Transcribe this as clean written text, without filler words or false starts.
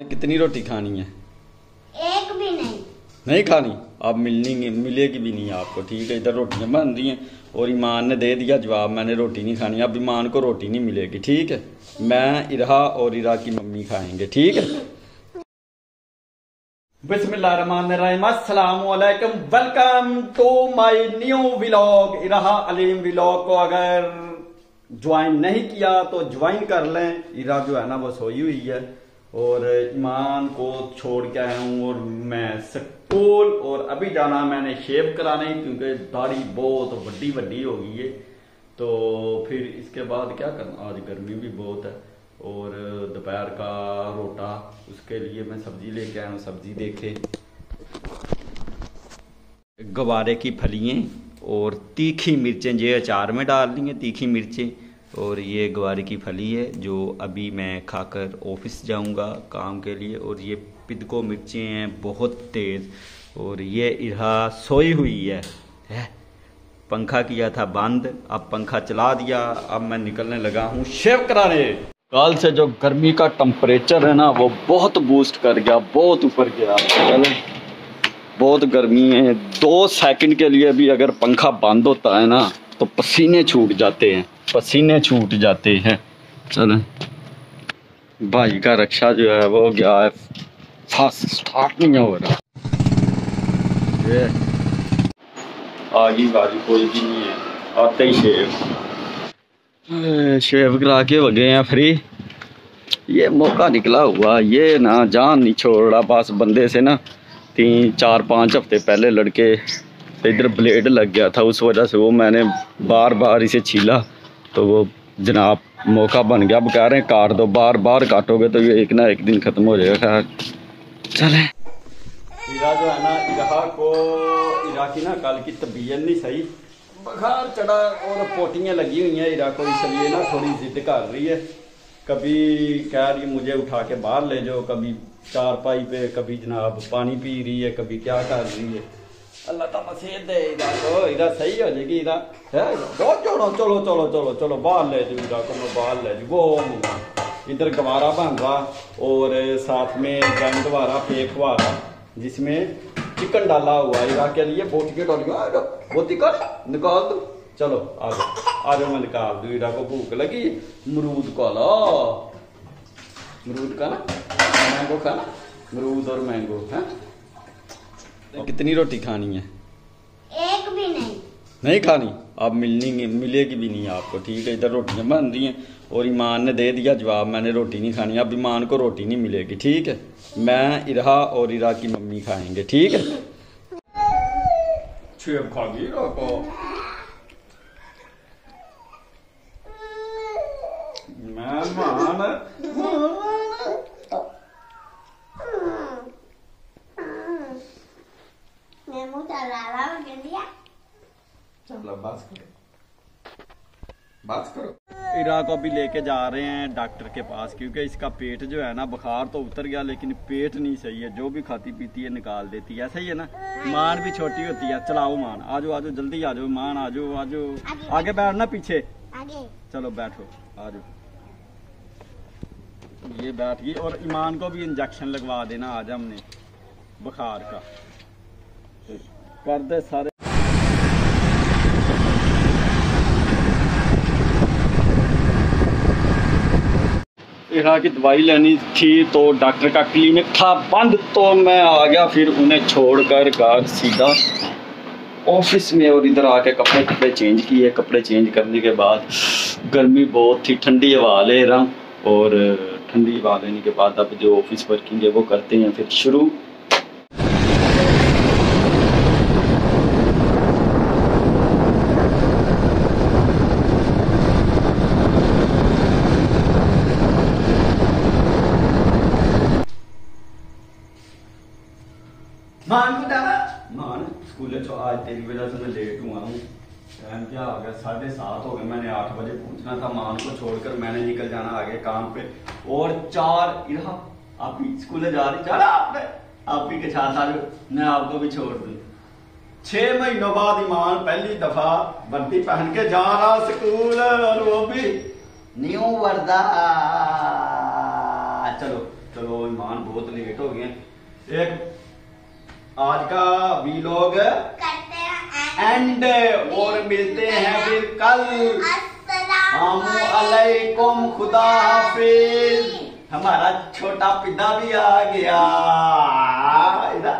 कितनी रोटी खानी है? एक भी नहीं। नहीं खानी? अब मिलेगी भी नहीं आपको। ठीक है, इधर रोटियां बन रही हैं और ईमान ने दे दिया जवाब, मैंने रोटी नहीं खानी। अब ईमान को रोटी नहीं मिलेगी। ठीक है, मैं, इरा और इरा की मम्मी खाएंगे। ठीक है। बिस्मिल्लाहिर्रहमानिर्रहीम, अस्सलाम वालेकुम, welcome to my new vlog. Ira Aleem vlog को अगर ज्वाइन नहीं किया तो ज्वाइन कर लें। इरा जो है ना वो सोई हुई है और ईमान को छोड़ के आया हूँ और मैं स्कूल, और अभी जाना मैंने शेव कराने क्योंकि दाढ़ी बहुत बड़ी बड़ी हो गई है। तो फिर इसके बाद क्या करना, आज गर्मी भी बहुत है और दोपहर का रोटा, उसके लिए मैं सब्जी लेके आया हूँ। सब्जी देखे, गवारे की फलियाँ और तीखी मिर्चें, ये अचार में डाल दी हैं तीखी मिर्चें। और ये गवारे की फली है जो अभी मैं खाकर ऑफिस जाऊंगा काम के लिए। और ये पिदको मिर्चें हैं बहुत तेज़। और ये इरा सोई हुई है। पंखा किया था बंद, अब पंखा चला दिया। अब मैं निकलने लगा हूँ शेव कराने। कल से जो गर्मी का टेम्परेचर है ना वो बहुत बूस्ट कर गया, बहुत ऊपर गया। चलो, बहुत गर्मी है। 2 सेकंड के लिए भी अगर पंखा बंद होता है ना तो पसीने छूट जाते हैं, पसीने छूट जाते हैं। चलो, भाई का रक्षा जो है वो गया है, फास्ट स्टार्ट नहीं हो रहा। ये आगे गाड़ी कोई भी नहीं है, आते ही शेव करा के हो गए हैं फ्री। ये मौका निकला हुआ, ये ना जान नहीं छोड़ रहा। बस बंदे से ना 3-4-5 हफ्ते पहले लड़के इधर ब्लेड लग गया था, उस वजह से वो मैंने बार बार इसे छीला तो वो जनाब मौका बन गया। अब कह रहे हैं काट दो, बार बार काटोगे तो ये एक ना एक दिन ख़त्म हो जाएगा। चले, इरा जो है ना, इरा की ना कल की तबीयत नहीं सही, बुखार चढ़ा और पोटियाँ लगी हुई हैं इरा को, इसलिए ना थोड़ी जिद कर रही है। कभी कह रही मुझे उठा के बाहर ले जाओ, कभी चारपाई पे, कभी जनाब पानी पी रही है, कभी क्या कर रही है। अल्लाह ताला सेहत दे इरा को, इरा सही हो जाएगी। इरा है बहुत जोड़ो, चलो चलो चलो चलो बाहर ले जाओ इरा को, मैं बाहर ले जाओ। वो इधर गवारा बन रहा और साथ में गवारा फेंक वारा जिसमें चिकन डाला हुआ इरा के लिए। बोटियाँ डालियाँ, बोटी कर निकाल दो। चलो आ जाओ, मैं निकाल दूँ। इरा को भूख लगी, अमरूद का ला, अमरूद का ना, मैंगो का ना, अमरूद और मैंगो है। कितनी रोटी खानी है? एक भी नहीं। नहीं खानी? अब मिलेगी भी नहीं आपको। ठीक है, इधर रोटियां बन रही हैं और ईमान ने दे दिया जवाब, मैंने रोटी नहीं खानी। अब ईमान को रोटी नहीं मिलेगी। ठीक है, मैं, इरा और इरा की मम्मी खाएंगे। ठीक है। शेव खा गई इरा को। चलो बस करो। इरा को भी लेके जा रहे हैं डॉक्टर के पास क्योंकि इसका पेट जो है ना, बुखार तो उतर गया लेकिन पेट नहीं सही है। जो भी खाती पीती है निकाल देती है, सही है ना। मान भी छोटी होती है। चलाओ मान, आ जाओ जल्दी आ जाओ मान, आ जाओ आगे बैठना, पीछे आगे। चलो बैठो, आ जाओ। ये बैठ गई। और ईमान को भी इंजेक्शन लगवा देना आज हमने बुखार का। कर दे सारे। इरा की दवाई लेनी थी तो डॉक्टर का क्लिनिक था बंद, तो मैं आ गया फिर उन्हें छोड़कर घर सीधा ऑफिस में। और इधर आके कपड़े चेंज किए। कपड़े चेंज करने के बाद गर्मी बहुत थी, ठंडी हवा ले रहा हूँ। और ठंडी हवा लेने के बाद अब जो ऑफिस वर्किंग है वो करते हैं फिर शुरू। मान स्कूल आज तेरी वजह से मैं लेट हुआ हूँ। टाइम क्या हो गया, 7:30 हो गए। मैंने 8 बजे पहुंचना था। मान को छोड़कर मैंने निकल जाना आगे काम पे। और 4 इरा आप ही स्कूल जा रही, जाना आपने, आप ही के साथ आ जाओ, मैं आपको भी छोड़ दूँ। 6 महीनों बाद ईमान पहली दफा वर्दी पहन के जा रहा स्कूल, और वो भी न्यू वर्दा। चलो चलो ईमान बहुत लेट हो गए। एक आज का वीलॉग करते हैं एंड और मिलते हैं फिर कल। अस्सलाम अलैकुम, खुदा हाफिज। हमारा छोटा पिता भी आ गया इधर।